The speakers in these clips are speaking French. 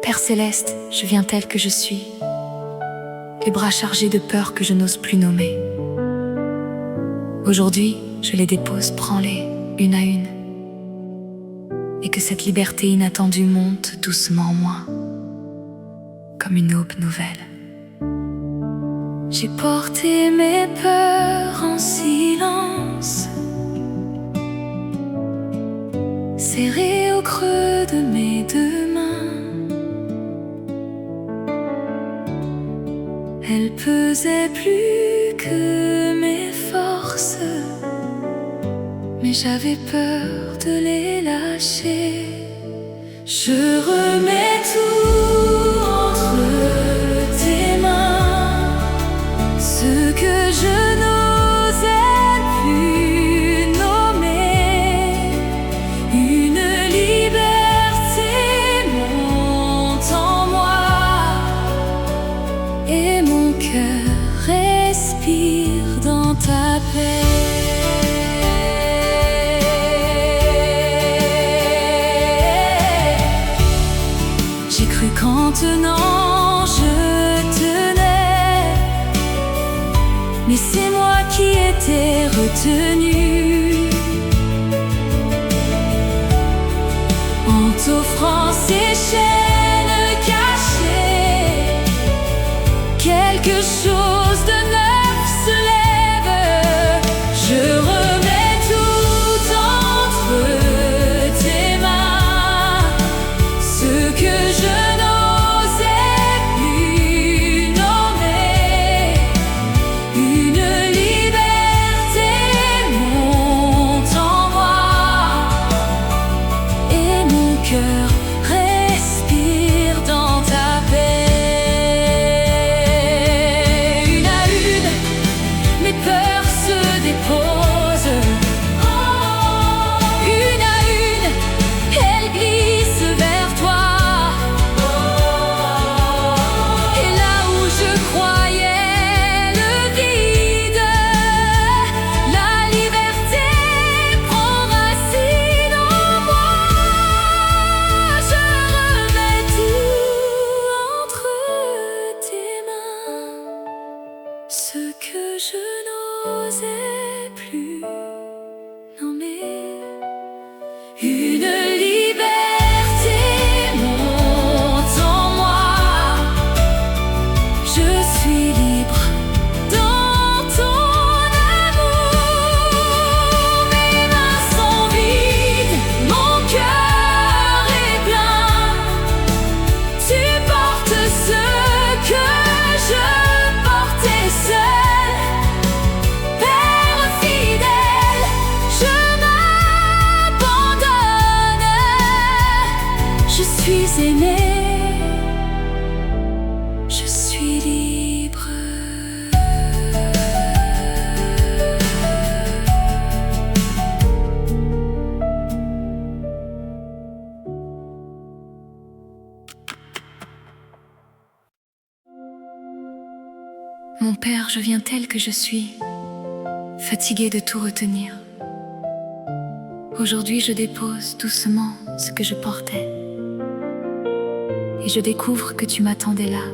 Père céleste, je viens tel que je suis, les bras chargés de peur que je n'ose plus nommer. Aujourd'hui, je les dépose, prends-les, une à une, et que cette liberté inattendue monte doucement en moi, comme une aube nouvelle. J'ai porté mes peurs en silence, serrées au creux de mes deux mains. Elles pesaient plus que mes forces, mais j'avais peur de les lâcher. Je remets tout entre tes mains, ce que je n'osais plus nommer. Une liberté monte en moi, et mon cœur respire dans ta paix. Qu'en tenant je tenais, mais c'est moi qui étais retenu. En t'offrant ces chaînes cachées, quelque chose de neuf se lève. Je remets tout entre tes mains, ce que je ce que je n'osais plus nommer. Une liberté monte en moi, je suis libre dans ton amour. Mes mains sont vides, mon cœur est plein. Tu portes ce que je portais seul. Père fidèle, je m'abandonne. Je suis aimé, je suis libre. Mon Père, je viens tel que je suis, fatigué de tout retenir. Aujourd'hui, je dépose doucement ce que je portais, et je découvre que tu m'attendais là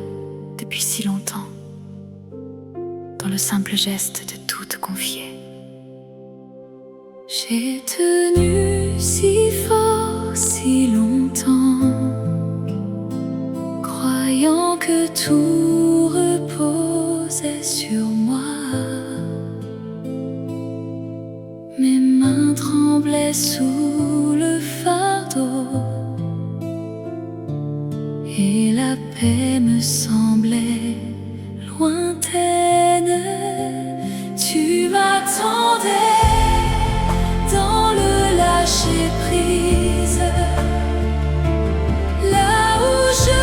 depuis si longtemps, dans le simple geste de tout te confier. J'ai tenu si fort, si longtemps, croyant que tout reposait sur moi. Mes mains tremblaient sous le fardeau, et la paix me semblait lointaine. Tu m'attendais dans le lâcher-prise, là où je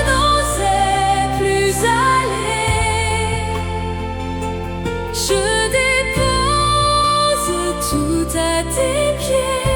n'osais plus aller. Je dépose tout à tes pieds.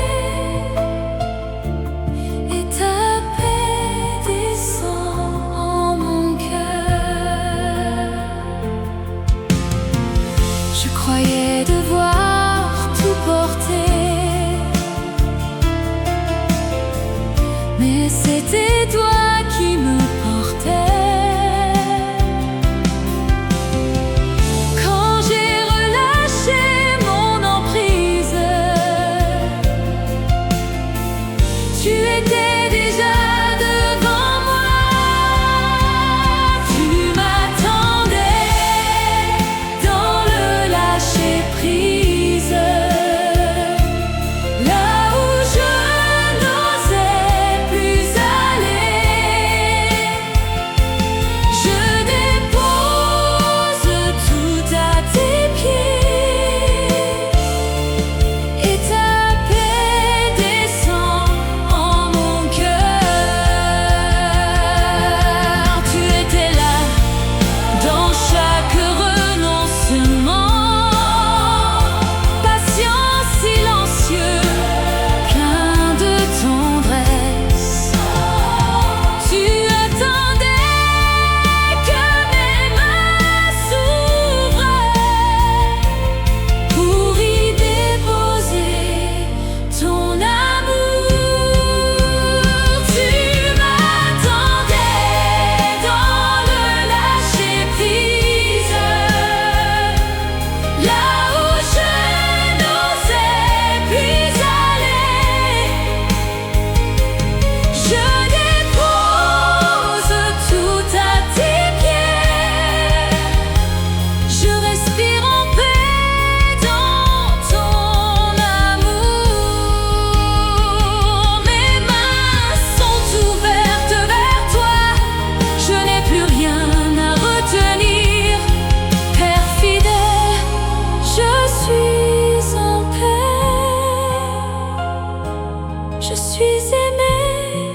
Je suis aimée,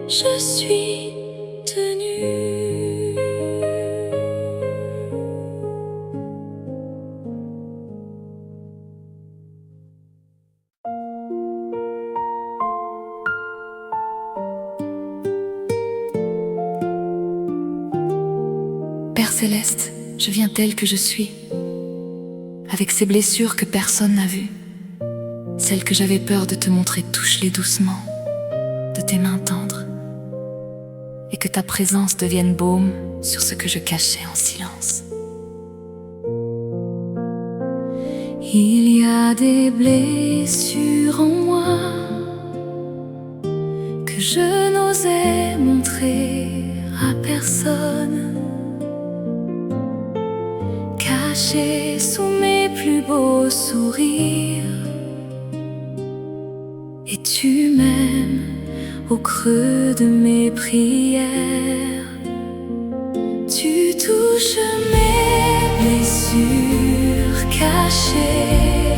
je suis tenue. Père céleste, je viens telle que je suis, avec ces blessures que personne n'a vues, celles que j'avais peur de te montrer, touche-les doucement, de tes mains tendres, et que ta présence devienne baume sur ce que je cachais en silence. Il y a des blessures en moi que je n'osais montrer à personne, cachées sous mes plus beaux sourires. Et tu m'aimes au creux de mes prières. Tu touches mes blessures cachées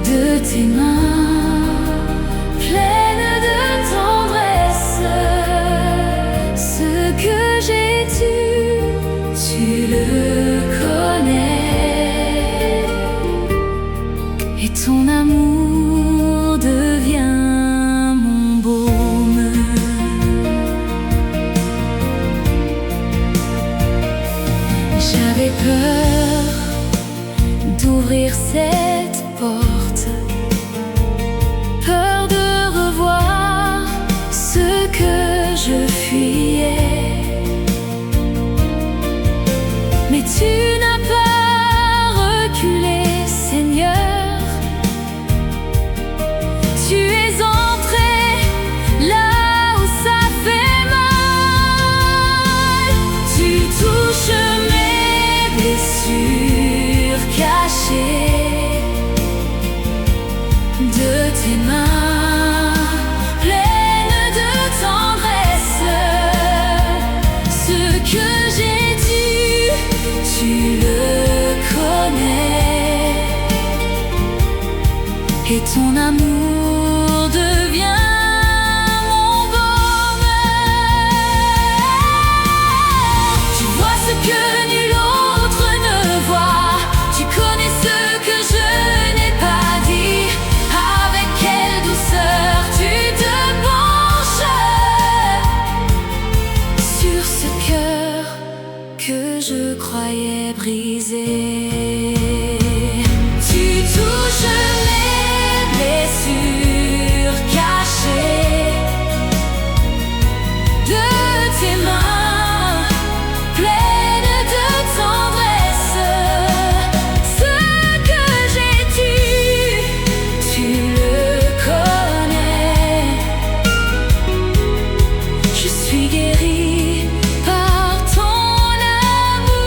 de tes mains pleines de tendresse. Ce que j'ai dû, tu le connais. Et ton amour devient mon baume. J'avais peur d'ouvrir cette porte, peur de revoir ce que je fuyais. Mais tu n'as pas reculé, Seigneur. Tu es entré là où ça fait mal. Tu touches mes blessures cachées de tes mains pleines de tendresse. Ce que j'ai dû, tu le connais. Et ton amour devient mon baume. Tu vois ce que nul autre ne voit. Tu connais ce que je n'ai pas dit. Avec quelle douceur tu te penches sur ce cœur que je croyais brisé. Tu touches mes blessures cachées de tes mains pleines de tendresse. Ce que j'ai dû, tu le connais. Je suis guérie par ton amour.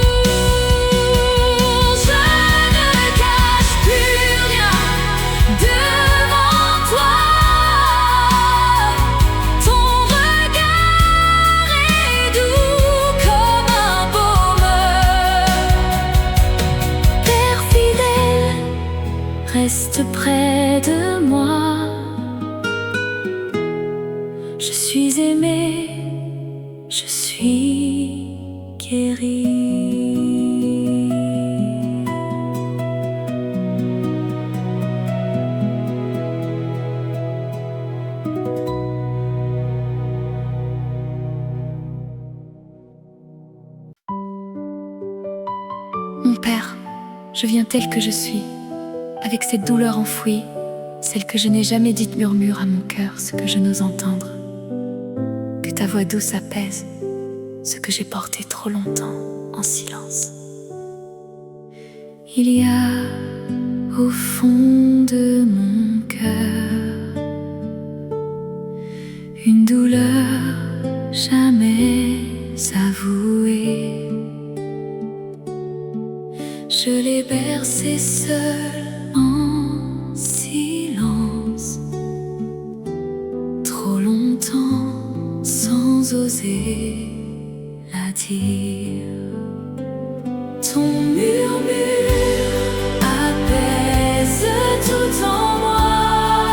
Je ne cache plus rien devant toi. Ton regard est doux comme un baume. Père fidèle, reste près de moi. Je suis aimée, je suis guérie. Mon Père, je viens tel que je suis, avec cette douleur enfouie, celle que je n'ai jamais dite murmure à mon cœur, ce que je n'ose entendre. Que ta voix douce apaise ce que j'ai porté trop longtemps en silence. Il y a au fond de mon cœur une douleur jamais avouée. Je l'ai bercée seule en silence, trop longtemps sans oser la dire. Ton murmure apaise tout en moi.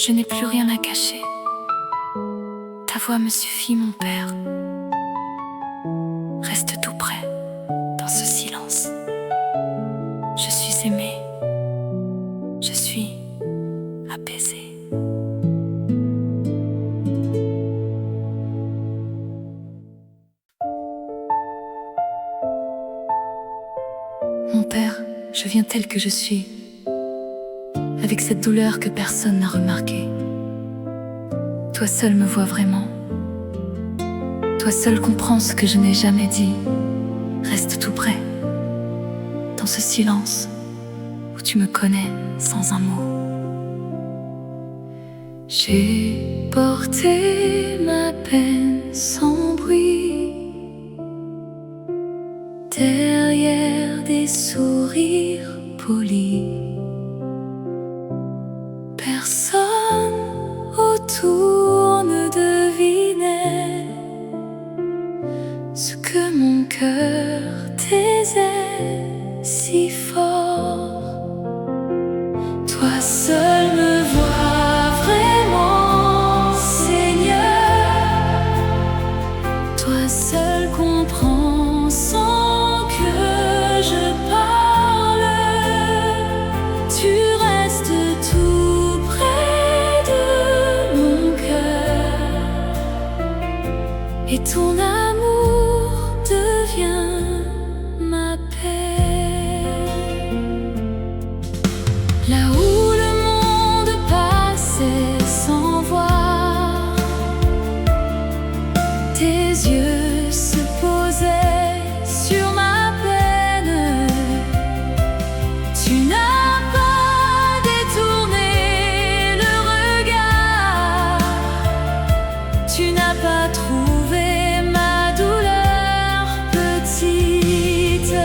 Je n'ai plus rien à cacher. Ta voix me suffit, mon père. Reste tout près, dans ce silence. Je suis aimée. Je suis apaisée. Mon père, je viens tel que je suis, avec cette douleur que personne n'a remarquée. Toi seul me vois vraiment. Toi seul comprends ce que je n'ai jamais dit. Reste tout près, dans ce silence où tu me connais sans un mot. J'ai porté ma peine sans bruit, derrière des sourires polis. Personne autour ne devinait ce que mon cœur taisait si fort. Toi seul me vois vraiment, Seigneur. Toi seul comprends sans que je parle. Tu restes tout près de mon cœur, et ton amour devient ma paix. Là où le monde passait sans voir, tes yeux se posaient sur ma peine. Tu n'as pas détourné le regard, tu n'as pas trouvé ma douleur petite.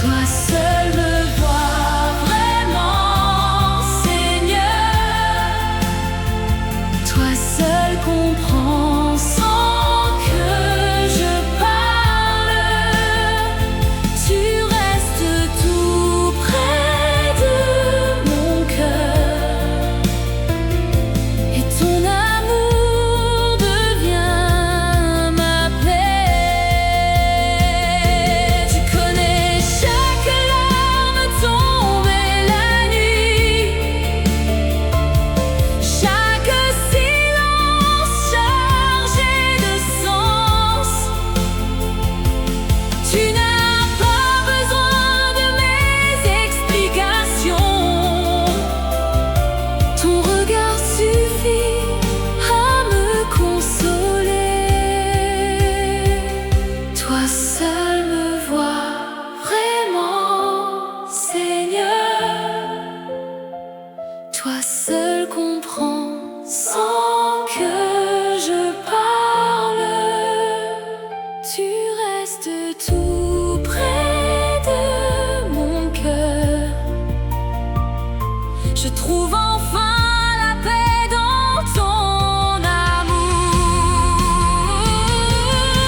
Toi seul me vois vraiment, Seigneur. Toi seul comprends sans que je parle. Tu restes tout près de mon cœur, et ton amour devient ma paix. Tu connais chaque larme tombée la nuit, chaque silence chargé de sens. Tu n'as pas besoin de mes explications. Ton regard suffit à me consoler. Toi seul me vois vraiment, Seigneur. Toi seul comprends sans que je parle. Tu restes tout près de mon cœur. Je trouve enfin la paix dans ton amour.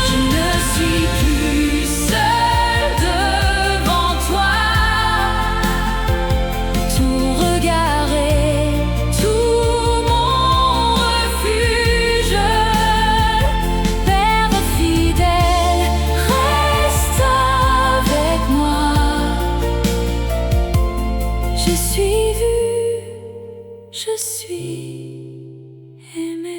Je ne suis plus seule devant toi. Ton regard est tout mon refuge. Père fidèle, reste avec moi. Je suis vue, je suis aimée.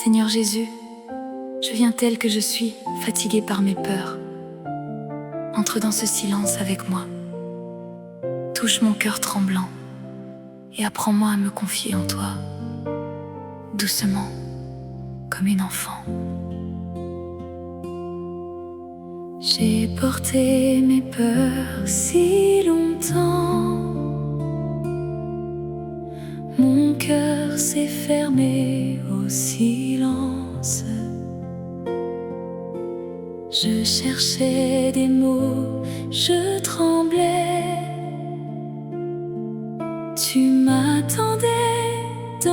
Seigneur Jésus, je viens tel que je suis, fatiguée par mes peurs. Entre dans ce silence avec moi. Touche mon cœur tremblant et apprends-moi à me confier en toi, doucement, comme une enfant. J'ai porté mes peurs si longtemps, mon cœur s'est fermé au silence. Je cherchais des mots, je tremblais. Tu m'attendais dans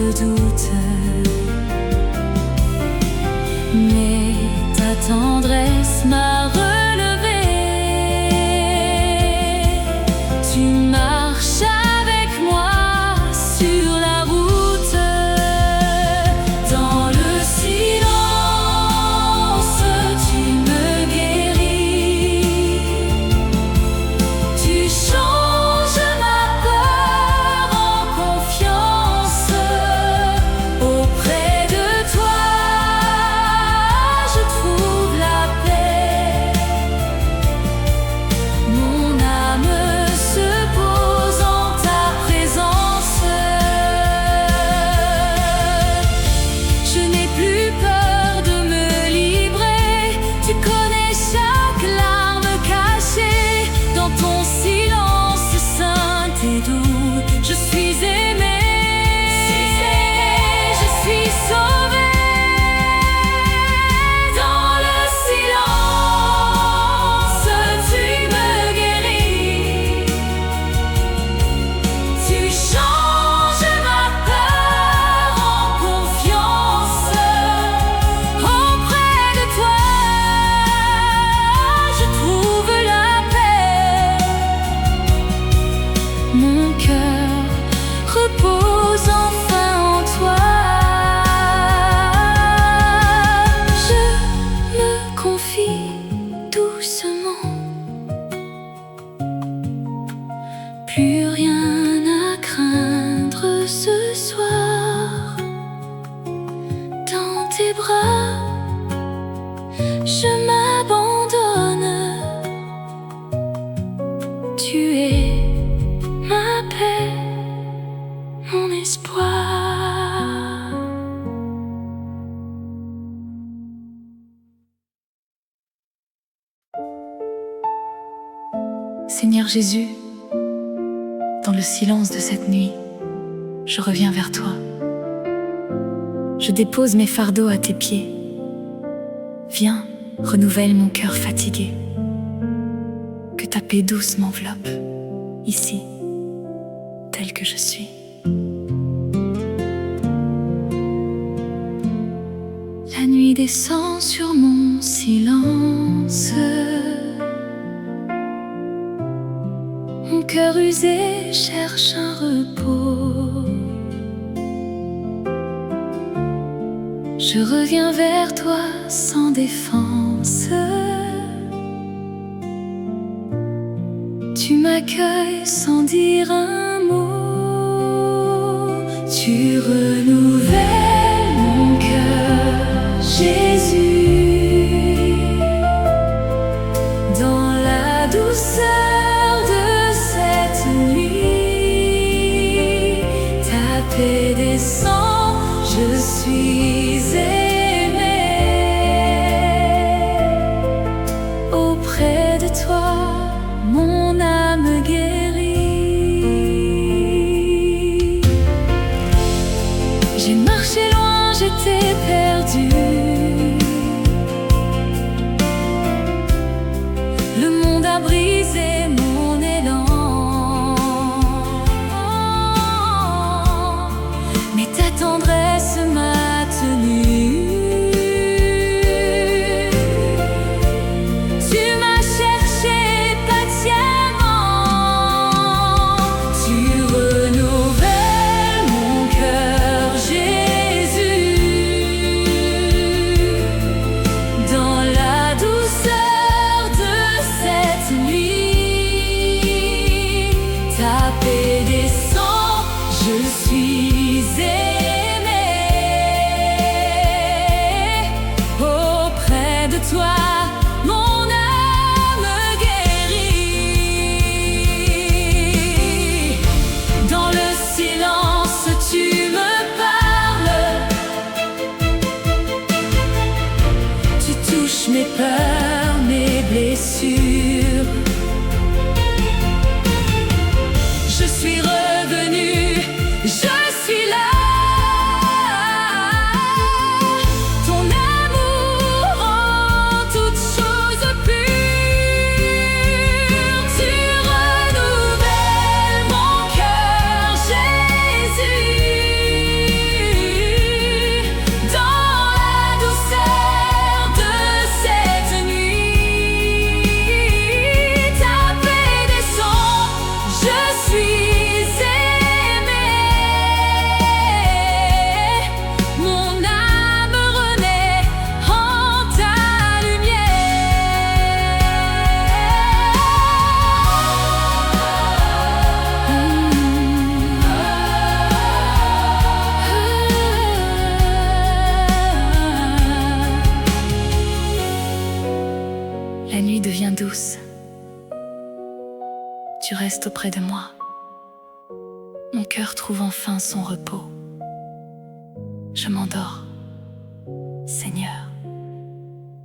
de doute. Mais ta tendresse m'a relevé. Tu marches avec moi sur la route. Dans le silence, tu me guéris. Tu changes ma peur en confiance. Auprès de toi, je trouve la paix. Mon âme se pose en ta présence. Je n'ai plus peur de me livrer. Tu connais chaque larme cachée. Dans ton silence saint et doux, je suis aimée. Je suis sauvée. Dans le silence, tu me guéris. Tu changes ma peur en confiance. Auprès de toi, je trouve la paix. Mon cœur repose enfin en toi. Je me confie doucement. Plus rien à craindre ce soir. Dans tes bras, je m'abandonne. Tu es ma paix, mon espoir. Seigneur Jésus, dans le silence de cette nuit, je reviens vers toi. Je dépose mes fardeaux à tes pieds. Viens, renouvelle mon cœur fatigué. Que ta paix douce m'enveloppe, ici, telle que je suis. La nuit descend sur mon silence. Mon cœur usé cherche un repos. Je reviens vers toi sans défense. Tu m'accueilles sans dire un mot. Tu renouvelles mon cœur, Jésus. Dans la douceur de cette nuit, ta paix descend, je suis aimée. Auprès de toi, mon âme guérie. J'ai marché loin, j'étais perdue. Le monde a brisé mon élan. Mais ta tendresse m'a tenue. Tu m'as cherché patiemment. Tu renouvelles mon cœur, Jésus. Dans la douceur de cette nuit, ta paix descend, je suis aimée. tu restes auprès de moi. Mon cœur trouve enfin son repos. Je m'endors, Seigneur,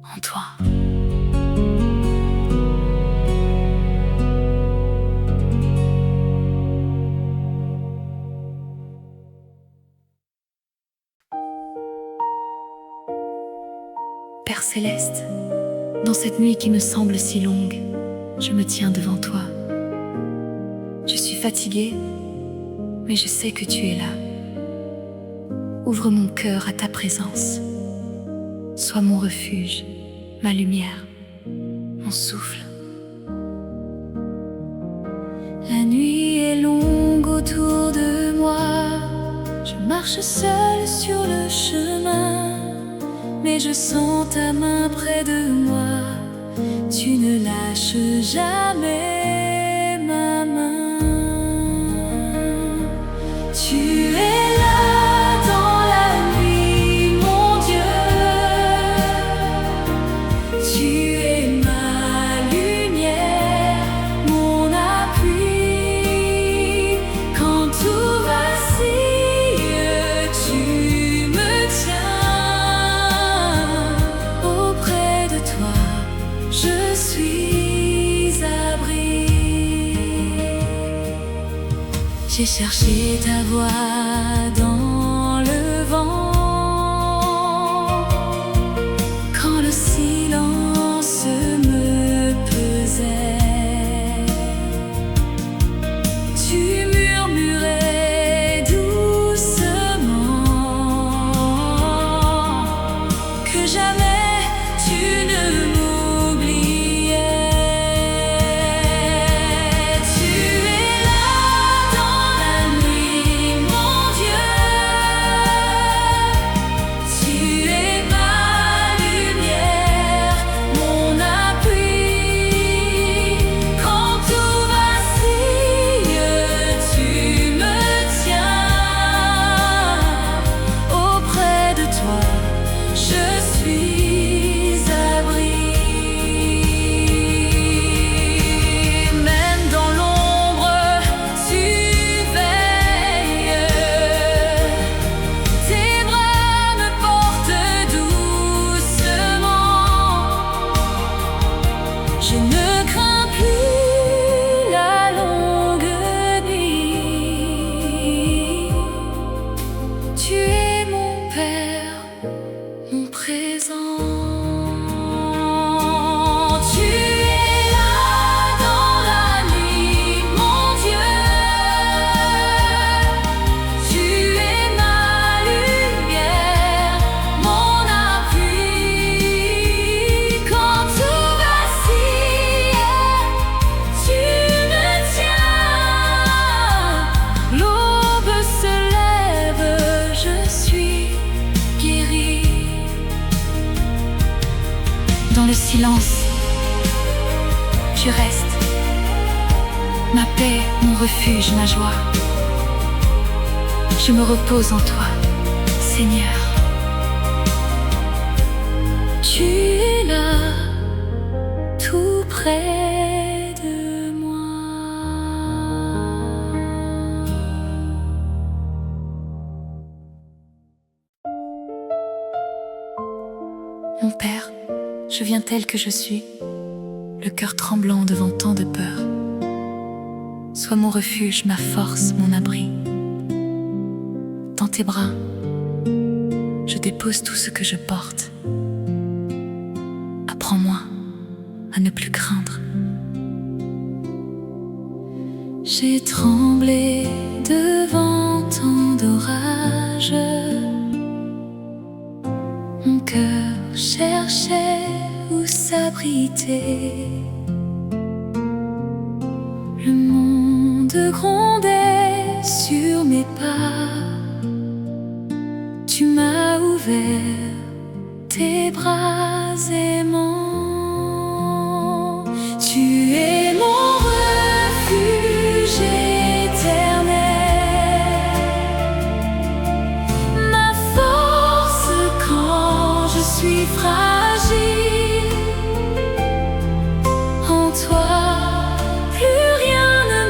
en toi. Père céleste, dans cette nuit qui me semble si longue, je me tiens devant toi. Je suis fatiguée, mais je sais que tu es là. Ouvre mon cœur à ta présence. Sois mon refuge, ma lumière, mon souffle. La nuit est longue autour de moi. Je marche seule sur le chemin, mais je sens ta main près de moi. Tu ne lâches jamais ma main. Tu es là dans la nuit, mon Dieu. Tu es ma lumière, mon appui. Quand tout vacille, tu me tiens. Auprès de toi, je suis abri. J'ai cherché ta voix dans le vent, quand le silence me pesait. Tu murmurais doucement que jamais tu ne m'oubliais. Tu es là dans la nuit, mon Dieu. Tu es ma lumière, mon appui. Quand tout vacille, tu me tiens. Auprès de toi, je suis abri. Même dans l'ombre, tu veilles. Tes bras me portent doucement. Je ne crains plus la longue nuit. Tu es mon Père, mon présent. Tu es là dans la nuit, mon Dieu. Tu es ma lumière, mon appui. Quand tout vacille, tu me tiens. L'aube se lève, je suis guéri. Dans le silence, tu restes, ma paix, mon refuge, ma joie. Je me repose en toi, Seigneur. Tu es là, tout près de moi. Mon Père, je viens tel que je suis, le cœur tremblant devant tant de peur. Sois mon refuge, ma force, mon abri. Dans tes bras, je dépose tout ce que je porte. Apprends-moi à ne plus craindre. J'ai tremblé devant tant d'orages. Mon cœur cherchait où s'abriter. Le monde grondait sur mes pas. Tu m'as ouvert tes bras aimants. Tu es mon refuge éternel, ma force quand je suis fragile. En toi, plus rien ne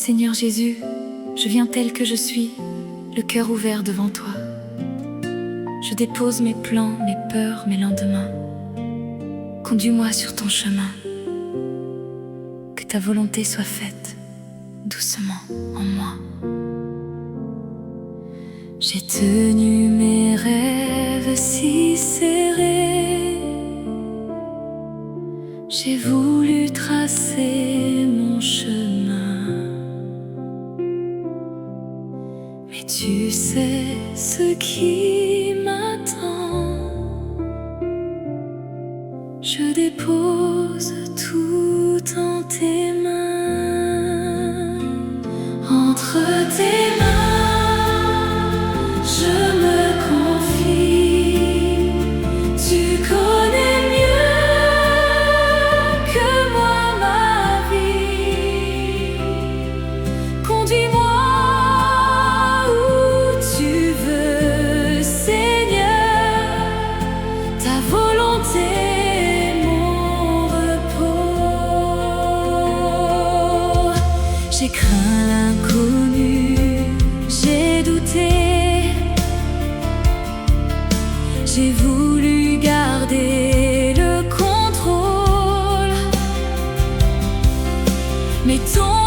Seigneur Jésus, je viens tel que je suis, le cœur ouvert devant toi. Je dépose mes plans, mes peurs, mes lendemains. Conduis-moi sur ton chemin. Que ta volonté soit faite doucement en moi. J'ai tenu mes rêves si serrés. J'ai voulu tracer mon chemin. Mais tu sais ce qui m'attend. Je dépose tout en tes mains. Entre tes mains, je me confie. Tu connais mieux que moi ma vie. Conduis-moi où tu veux, Seigneur. Ta volonté, j'ai craint l'inconnu, j'ai douté. J'ai voulu garder le contrôle, mais ton